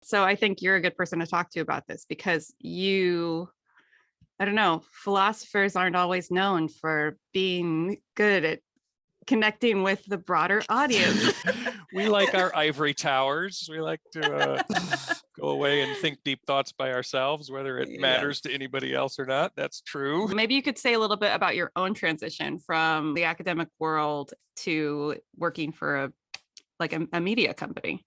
So I think you're a good person to talk to about this because I don't know, philosophers aren't always known for being good at connecting with the broader audience. We like our ivory towers. We like to go away and think deep thoughts by ourselves, whether it matters to anybody else or not. That's true. Maybe you could say a little bit about your own transition from the academic world to working for a media company.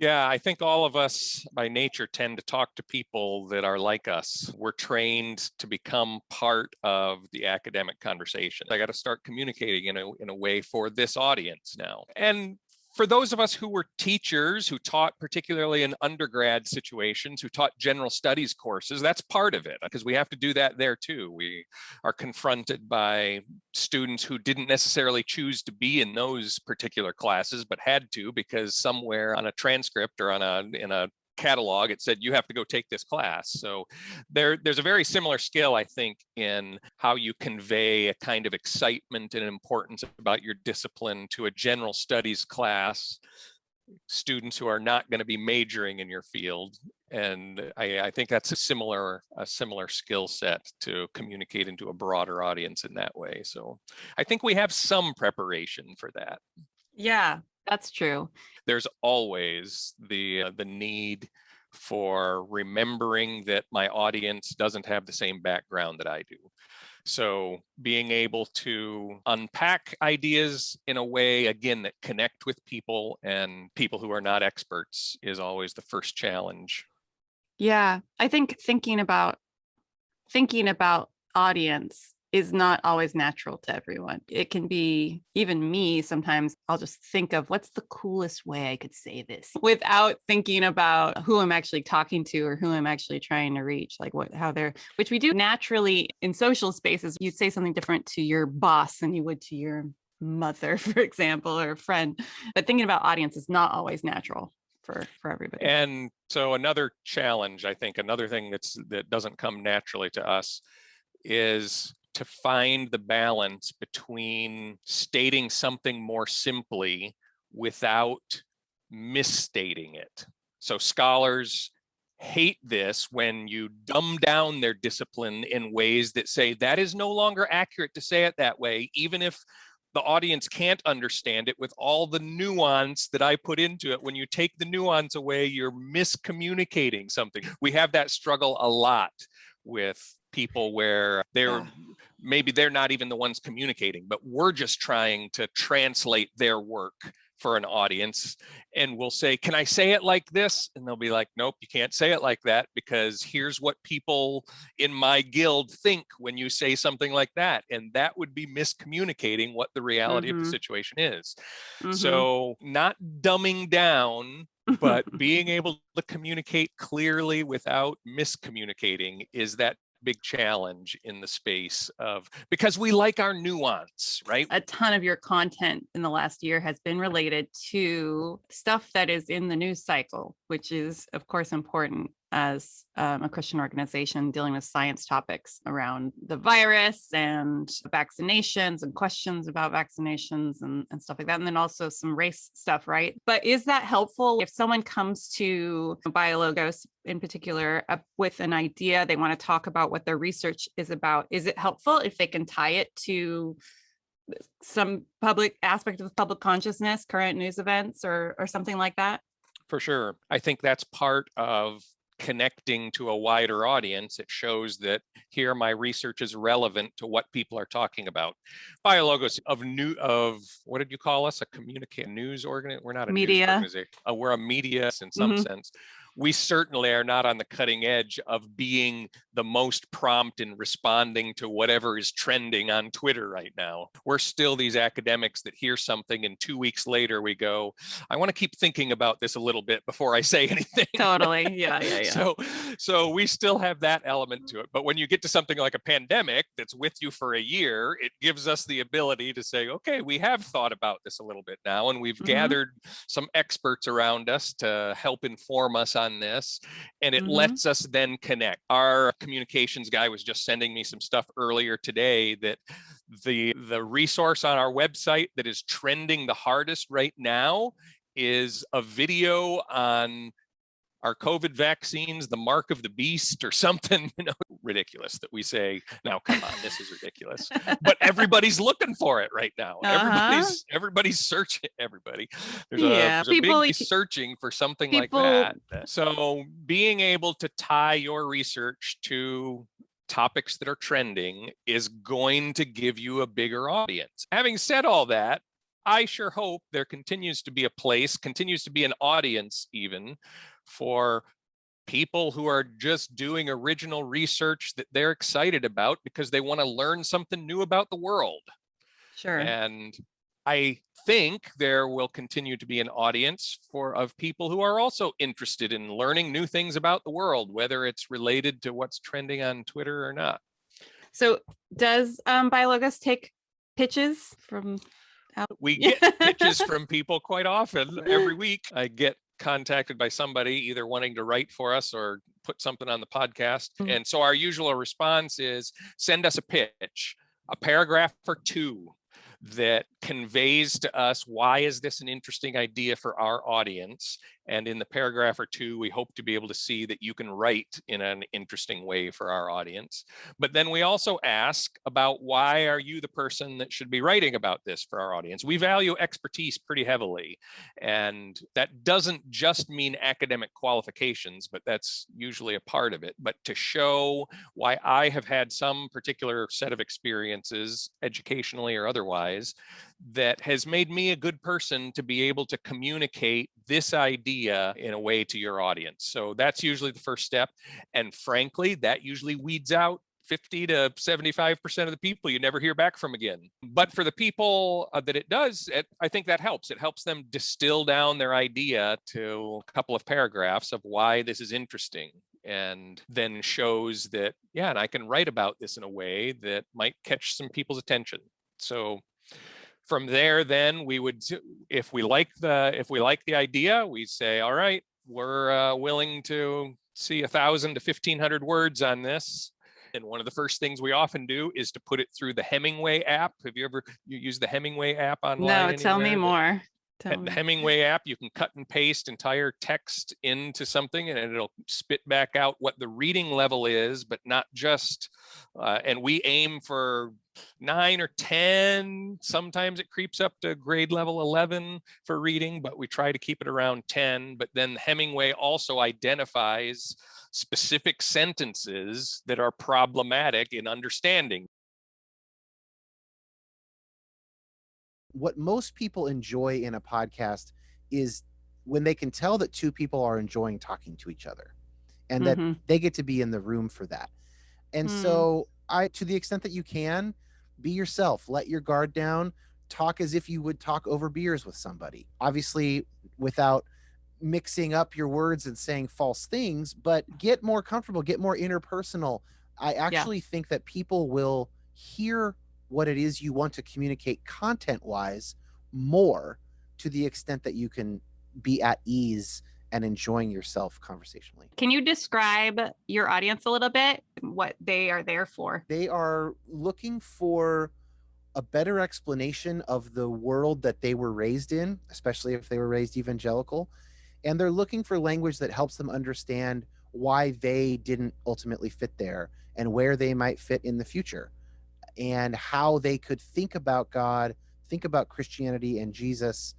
Yeah, I think all of us by nature tend to talk to people that are like us. We're trained to become part of the academic conversation. I got to start communicating in a way for this audience now. And for those of us who were teachers, who taught particularly in undergrad situations, who taught general studies courses, that's part of it, because we have to do that there too. We are confronted by students who didn't necessarily choose to be in those particular classes, but had to because somewhere on a transcript or in a catalog it said you have to go take this class. So there's a very similar skill, I think, in how you convey a kind of excitement and importance about your discipline to a general studies class, students who are not going to be majoring in your field. And I think that's a similar skill set to communicate into a broader audience in that way. So I think we have some preparation for that. Yeah, that's true. There's always the need for remembering that my audience doesn't have the same background that I do. So being able to unpack ideas in a way, again, that connect with people and people who are not experts is always the first challenge. Yeah, I think thinking about audience is not always natural to everyone. It can be, even me, sometimes I'll just think of what's the coolest way I could say this without thinking about who I'm actually talking to or who I'm actually trying to reach, which we do naturally in social spaces. You'd say something different to your boss than you would to your mother, for example, or a friend. But thinking about audience is not always natural for everybody. And so another challenge, I think, another thing that doesn't come naturally to us is to find the balance between stating something more simply without misstating it. So scholars hate this when you dumb down their discipline in ways that say that is no longer accurate to say it that way, even if the audience can't understand it with all the nuance that I put into it. When you take the nuance away, you're miscommunicating something. We have that struggle a lot with people where maybe they're not even the ones communicating, but we're just trying to translate their work for an audience. And we'll say, can I say it like this? And they'll be like, nope, you can't say it like that, because here's what people in my guild think when you say something like that. And that would be miscommunicating what the reality of the situation is. So not dumbing down, but being able to communicate clearly without miscommunicating is that big challenge in the space of, because we like our nuance, right? A ton of your content in the last year has been related to stuff that is in the news cycle, which is, of course, important as a Christian organization dealing with science topics around the virus and vaccinations and questions about vaccinations and stuff like that. And then also some race stuff, right? But is that helpful if someone comes to Biologos in particular with an idea, they want to talk about what their research is about? Is it helpful if they can tie it to some public aspect of public consciousness, current news events, or something like that? For sure. I think that's part of connecting to a wider audience. It shows that here my research is relevant to what people are talking about. Biologos of what did you call us? A news organization? We're not a media news organization. We're a media in some sense. We certainly are not on the cutting edge of being the most prompt in responding to whatever is trending on Twitter right now. We're still these academics that hear something and 2 weeks later we go, I want to keep thinking about this a little bit before I say anything. Totally. Yeah. So we still have that element to it. But when you get to something like a pandemic that's with you for a year, it gives us the ability to say, okay, we have thought about this a little bit now, and we've gathered some experts around us to help inform us on this, and it lets us then connect. Our communications guy was just sending me some stuff earlier today that the resource on our website that is trending the hardest right now is a video on are COVID vaccines the mark of the beast or something? Ridiculous that we say, now come on, this is ridiculous. But everybody's looking for it right now. Everybody's searching. There's a big searching for something like that. So being able to tie your research to topics that are trending is going to give you a bigger audience. Having said all that, I sure hope there continues to be an audience even for people who are just doing original research that they're excited about because they want to learn something new about the world. Sure. And I think there will continue to be an audience of people who are also interested in learning new things about the world, whether it's related to what's trending on Twitter or not. So does Biologos take pitches from We get pitches from people quite often. Every week I get contacted by somebody either wanting to write for us or put something on the podcast. And so our usual response is send us a pitch, a paragraph or two that conveys to us why is this an interesting idea for our audience. And in the paragraph or two, we hope to be able to see that you can write in an interesting way for our audience. But then we also ask about why are you the person that should be writing about this for our audience? We value expertise pretty heavily. And that doesn't just mean academic qualifications, but that's usually a part of it. But to show why I have had some particular set of experiences, educationally or otherwise, that has made me a good person to be able to communicate this idea in a way to your audience. So that's usually the first step. And frankly, that usually weeds out 50 to 75% of the people you never hear back from again. But for the people that it does, I think that helps. It helps them distill down their idea to a couple of paragraphs of why this is interesting, and then shows that, yeah, and I can write about this in a way that might catch some people's attention. So from there, then we would, if we like the idea, we say, all right, we're willing to see 1,000 to 1,500 words on this. And one of the first things we often do is to put it through the Hemingway app. Have you used the Hemingway app online? No, tell me more. The Hemingway app, you can cut and paste entire text into something and it'll spit back out what the reading level is, but not just, and we aim for 9 or 10. Sometimes it creeps up to grade level 11 for reading, but we try to keep it around 10. But then Hemingway also identifies specific sentences that are problematic in understanding. What most people enjoy in a podcast is when they can tell that two people are enjoying talking to each other and that they get to be in the room for that. And so to the extent that you can, be yourself, let your guard down, talk as if you would talk over beers with somebody. Obviously, without mixing up your words and saying false things, but get more comfortable, get more interpersonal. I actually think that people will hear what it is you want to communicate content-wise more to the extent that you can be at ease and enjoying yourself conversationally. Can you describe your audience a little bit, what they are there for? They are looking for a better explanation of the world that they were raised in, especially if they were raised evangelical. And they're looking for language that helps them understand why they didn't ultimately fit there and where they might fit in the future, and how they could think about God, think about Christianity and Jesus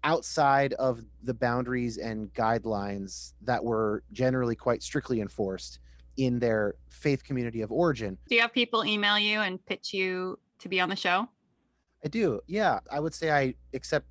outside of the boundaries and guidelines that were generally quite strictly enforced in their faith community of origin. Do you have people email you and pitch you to be on the show? I do. Yeah. I would say I accept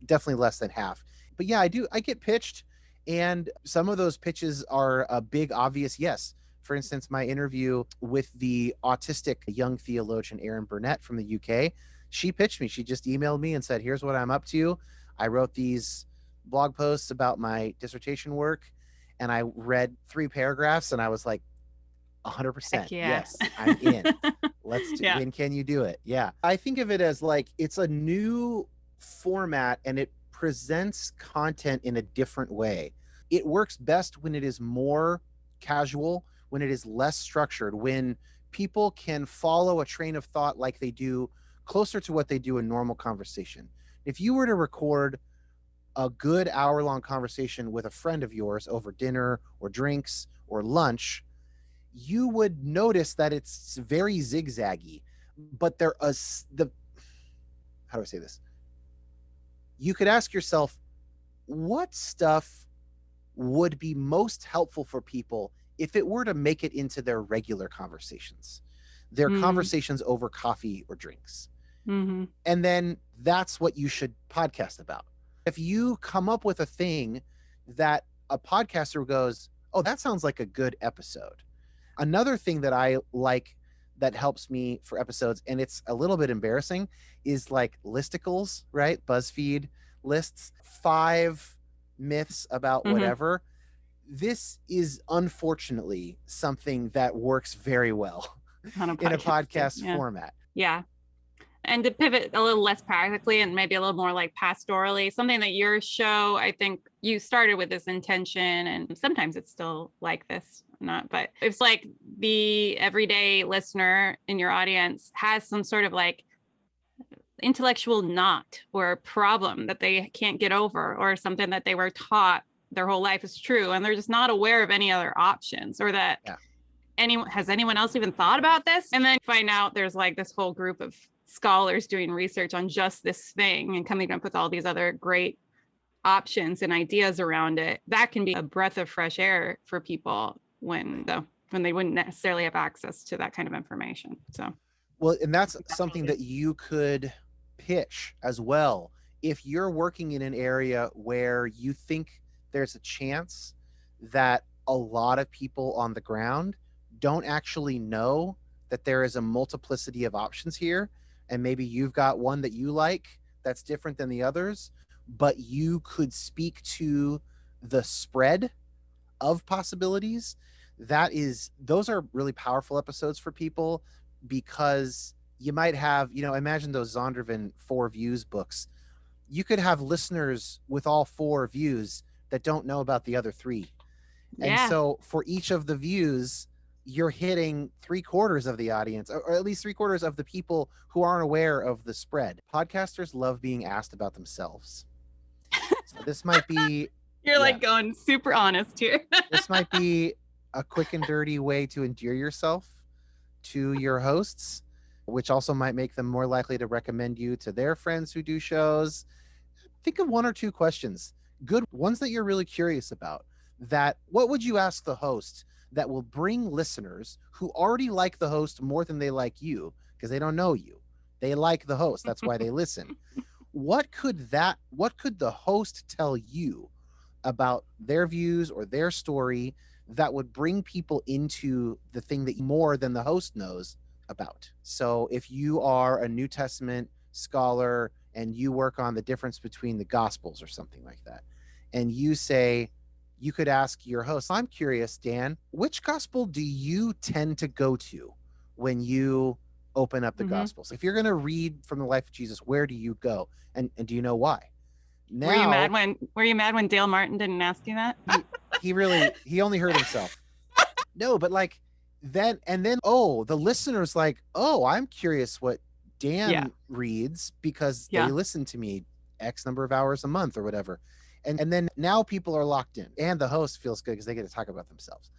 definitely less than half. But yeah, I do. I get pitched, and some of those pitches are a big, obvious yes. For instance, my interview with the autistic young theologian Erin Burnett from the UK, she pitched me. She just emailed me and said, here's what I'm up to. I wrote these blog posts about my dissertation work, and I read 3 paragraphs, and I was like, 100%. Yes, I'm in. Let's do when can you do it? Yeah. I think of it as like it's a new format, and it presents content in a different way. It works best when it is more casual, when it is less structured, when people can follow a train of thought like they do closer to what they do in normal conversation. If you were to record a good hour-long conversation with a friend of yours over dinner or drinks or lunch, you would notice that it's very zigzaggy, but how do I say this? You could ask yourself, what stuff would be most helpful for people if it were to make it into their regular conversations, their conversations over coffee or drinks. Mm-hmm. And then that's what you should podcast about. If you come up with a thing that a podcaster goes, oh, that sounds like a good episode. Another thing that I like that helps me for episodes, and it's a little bit embarrassing, is like listicles, right? BuzzFeed lists 5 myths about whatever. This is unfortunately something that works very well On in a podcast format. Yeah. And to pivot a little less practically and maybe a little more like pastorally, something that your show, I think you started with this intention, and sometimes it's still like this, not, but it's like the everyday listener in your audience has some sort of like intellectual knot or problem that they can't get over, or something that they were taught their whole life is true, and they're just not aware of any other options, or that has anyone else even thought about this? And then find out there's like this whole group of scholars doing research on just this thing and coming up with all these other great options and ideas around it. That can be a breath of fresh air for people when they wouldn't necessarily have access to that kind of information. So, well, and that's something that you could pitch as well. If you're working in an area where you think there's a chance that a lot of people on the ground don't actually know that there is a multiplicity of options here, and maybe you've got one that you like that's different than the others, but you could speak to the spread of possibilities. Those are really powerful episodes for people, because you might have, imagine those Zondervan 4 views books. You could have listeners with all 4 views that don't know about the other 3. And so for each of the views, you're hitting 3/4 of the audience, or at least 3/4 of the people who aren't aware of the spread. Podcasters love being asked about themselves. So this might be you're like going super honest here. This might be a quick and dirty way to endear yourself to your hosts, which also might make them more likely to recommend you to their friends who do shows. Think of 1 or 2 questions, good ones that you're really curious about. What would you ask the host that will bring listeners who already like the host more than they like you, because they don't know you? They like the host. That's why they listen. What could the host tell you about their views or their story that would bring people into the thing that more than the host knows about? So if you are a New Testament scholar and you work on the difference between the Gospels or something like that, and you could ask your host, I'm curious, Dan, which gospel do you tend to go to when you open up the Gospels? If you're going to read from the life of Jesus, where do you go? And do you know why? Now, were you mad when Dale Martin didn't ask you that? he only heard himself. No, but like then the listener's like, oh, I'm curious what Dan reads, because they listen to me X number of hours a month or whatever. And then now people are locked in, and the host feels good because they get to talk about themselves.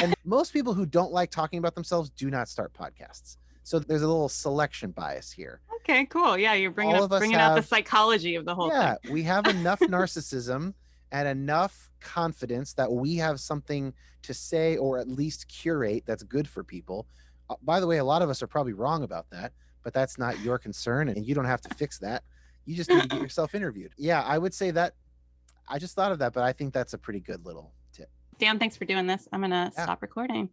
And most people who don't like talking about themselves do not start podcasts. So there's a little selection bias here. Okay, cool. Yeah, you're bringing out the psychology of the whole thing. Yeah, we have enough narcissism and enough confidence that we have something to say, or at least curate, that's good for people. By the way, a lot of us are probably wrong about that, but that's not your concern, and you don't have to fix that. You just need to get yourself interviewed. Yeah, I would say that. I just thought of that, but I think that's a pretty good little tip. Dan, thanks for doing this. I'm going to stop recording.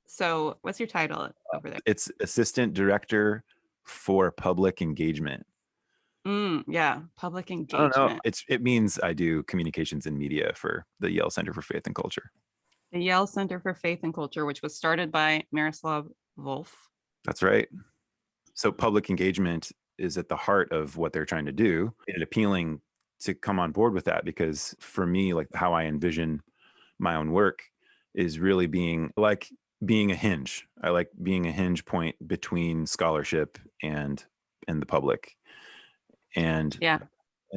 So what's your title over there? It's Assistant Director for Public Engagement. Public engagement. I don't know. It means I do communications and media for the Yale Center for Faith and Culture. The Yale Center for Faith and Culture, which was started by Miroslav Volf. That's right. So public engagement is at the heart of what they're trying to do, and appealing to come on board with that, because for me, like how I envision my own work is really being a hinge. I like being a hinge point between scholarship and the public. and Yeah.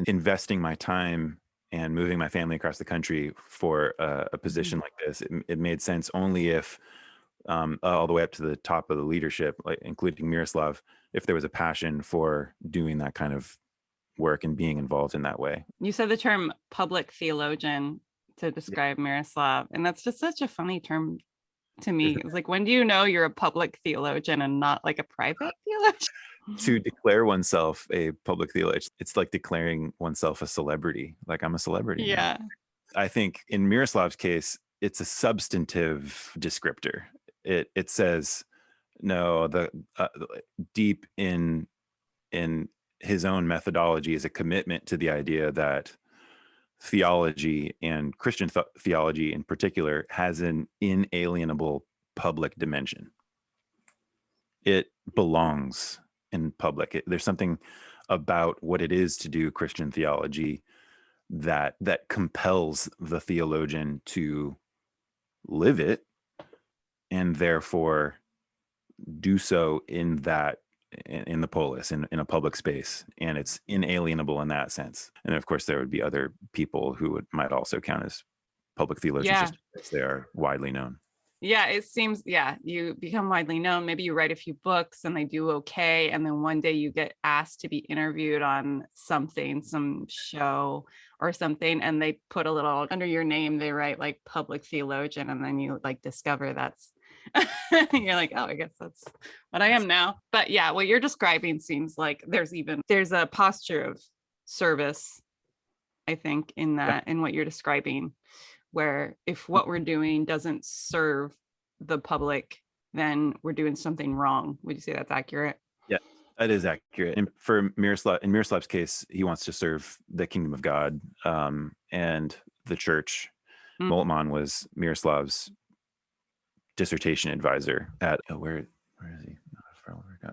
investing my time and moving my family across the country for a position like this, it made sense only if all the way up to the top of the leadership, like including Miroslav, if there was a passion for doing that kind of work and being involved in that way. You said the term public theologian to describe Miroslav, and that's just such a funny term to me. It's like, when do you know you're a public theologian and not like a private theologian? To declare oneself a public theologian, it's like declaring oneself a celebrity. Like, I'm a celebrity now. Yeah. I think in Miroslav's case, it's a substantive descriptor. It says, no, the deep in his own methodology is a commitment to the idea that theology, and Christian theology in particular, has an inalienable public dimension. It belongs in public. There's something about what it is to do Christian theology that compels the theologian to live it, and therefore do so in the polis, in a public space, and it's inalienable in that sense. And of course, there would be other people who might also count as public theologians, just because they are widely known. Yeah, it seems, you become widely known. Maybe you write a few books and they do okay, and then one day you get asked to be interviewed on something, some show or something, and they put a little under your name, they write like public theologian, and then you like discover that's you're like, oh, I guess that's what I am now. But yeah, what you're describing seems like there's a posture of service, I think, in that, in what you're describing, where if what we're doing doesn't serve the public, then we're doing something wrong. Would you say that's accurate? Yeah, that is accurate. And for Miroslav, in Miroslav's case, he wants to serve the kingdom of God, and the church. Moltmann was Miroslav's dissertation advisor at where is he?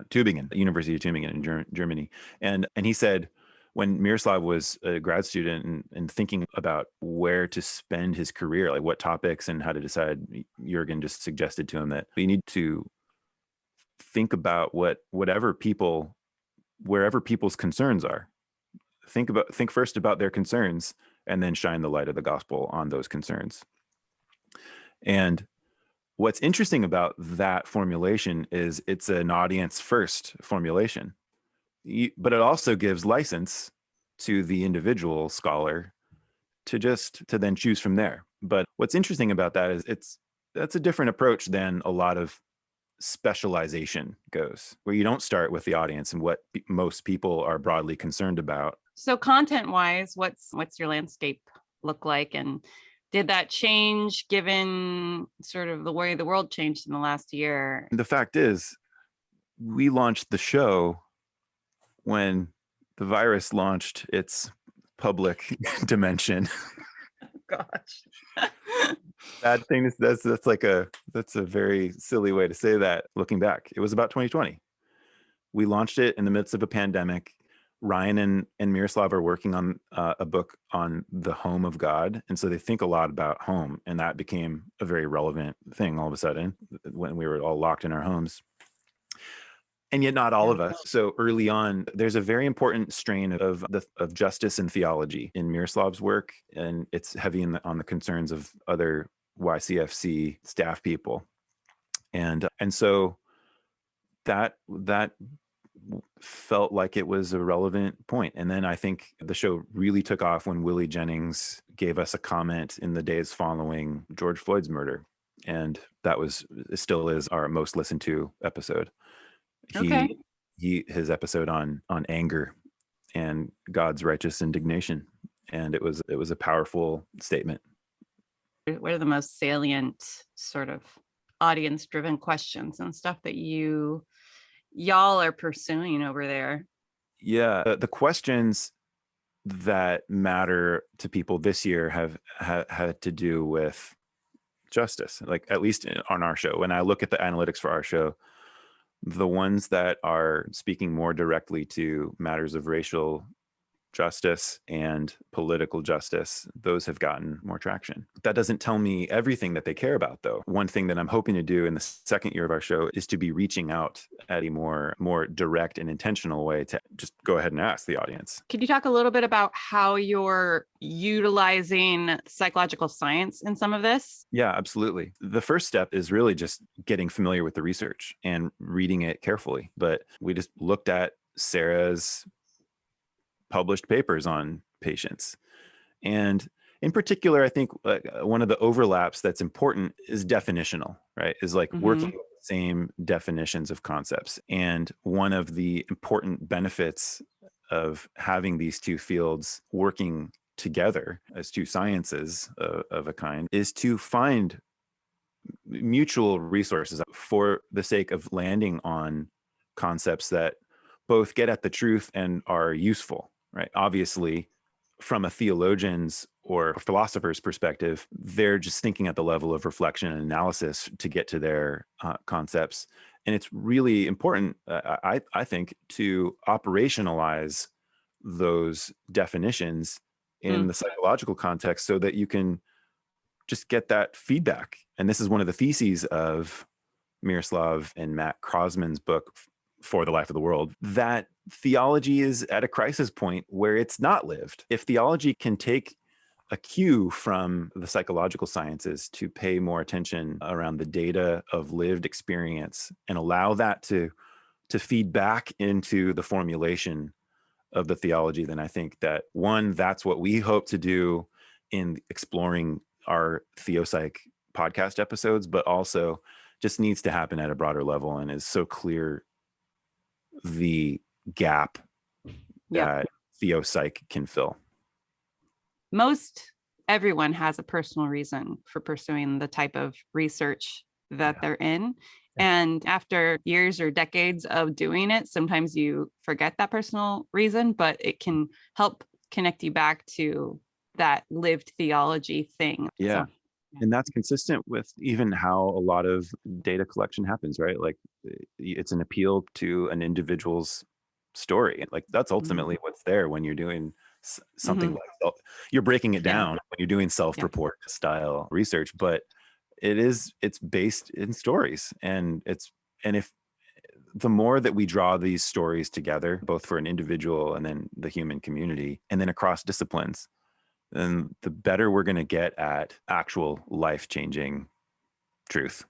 Tübingen, University of Tübingen in Germany. And he said, when Miroslav was a grad student and thinking about where to spend his career, like what topics and how to decide, Jürgen just suggested to him that you need to think about wherever people's concerns are. Think first about their concerns, and then shine the light of the gospel on those concerns. And what's interesting about that formulation is it's an audience first formulation, but it also gives license to the individual scholar to then choose from there. But what's interesting about that is that's a different approach than a lot of specialization goes, where you don't start with the audience and what most people are broadly concerned about. So content wise, what's your landscape look like, and did that change given sort of the way the world changed in the last year? The fact is, we launched the show when the virus launched its public dimension. Gosh. Bad thing is that's a very silly way to say that. Looking back, it was about 2020. We launched it in the midst of a pandemic. Ryan and Miroslav are working on a book on the home of God. And so they think a lot about home. And that became a very relevant thing all of a sudden when we were all locked in our homes. And yet not all of us. So early on, there's a very important strain of justice and theology in Miroslav's work. And it's heavy on the concerns of other YCFC staff people. And so that felt like it was a relevant point. And then I think the show really took off when Willie Jennings gave us a comment in the days following George Floyd's murder. And it still is our most listened to episode. His episode on anger and God's righteous indignation. And it was a powerful statement. What are the most salient sort of audience driven questions and stuff that y'all are pursuing over there? Yeah, the questions that matter to people this year have had to do with justice, like at least on our show. When I look at the analytics for our show, the ones that are speaking more directly to matters of racial justice and political justice, those have gotten more traction. That doesn't tell me everything that they care about, though. One thing that I'm hoping to do in the second year of our show is to be reaching out at a more direct and intentional way to just go ahead and ask the audience. Could you talk a little bit about how you're utilizing psychological science in some of this? Yeah, absolutely. The first step is really just getting familiar with the research and reading it carefully. But we just looked at Sarah's published papers on patients. And in particular, I think one of the overlaps that's important is definitional, right? Is like working with the same definitions of concepts. And one of the important benefits of having these two fields working together as two sciences of a kind is to find mutual resources for the sake of landing on concepts that both get at the truth and are useful. Right. Obviously, from a theologian's or a philosopher's perspective, they're just thinking at the level of reflection and analysis to get to their concepts. And it's really important, I think, to operationalize those definitions in the psychological context so that you can just get that feedback. And this is one of the theses of Miroslav and Matt Krosman's book, For the Life of the World, that theology is at a crisis point where it's not lived. If theology can take a cue from the psychological sciences to pay more attention around the data of lived experience and allow that to feed back into the formulation of the theology, then I think that one, that's what we hope to do in exploring our TheoPsych podcast episodes, but also just needs to happen at a broader level and is so clear the gap that TheoPsych can fill. Most everyone has a personal reason for pursuing the type of research that they're in. And after years or decades of doing it, sometimes you forget that personal reason, but it can help connect you back to that lived theology thing. Yeah. So, and that's consistent with even how a lot of data collection happens, right? Like it's an appeal to an individual's story. Like that's ultimately what's there when you're doing something like you're breaking it down when you're doing self-report style research, but it's based in stories. And if the more that we draw these stories together, both for an individual and then the human community, and then across disciplines, then the better we're going to get at actual life-changing truth.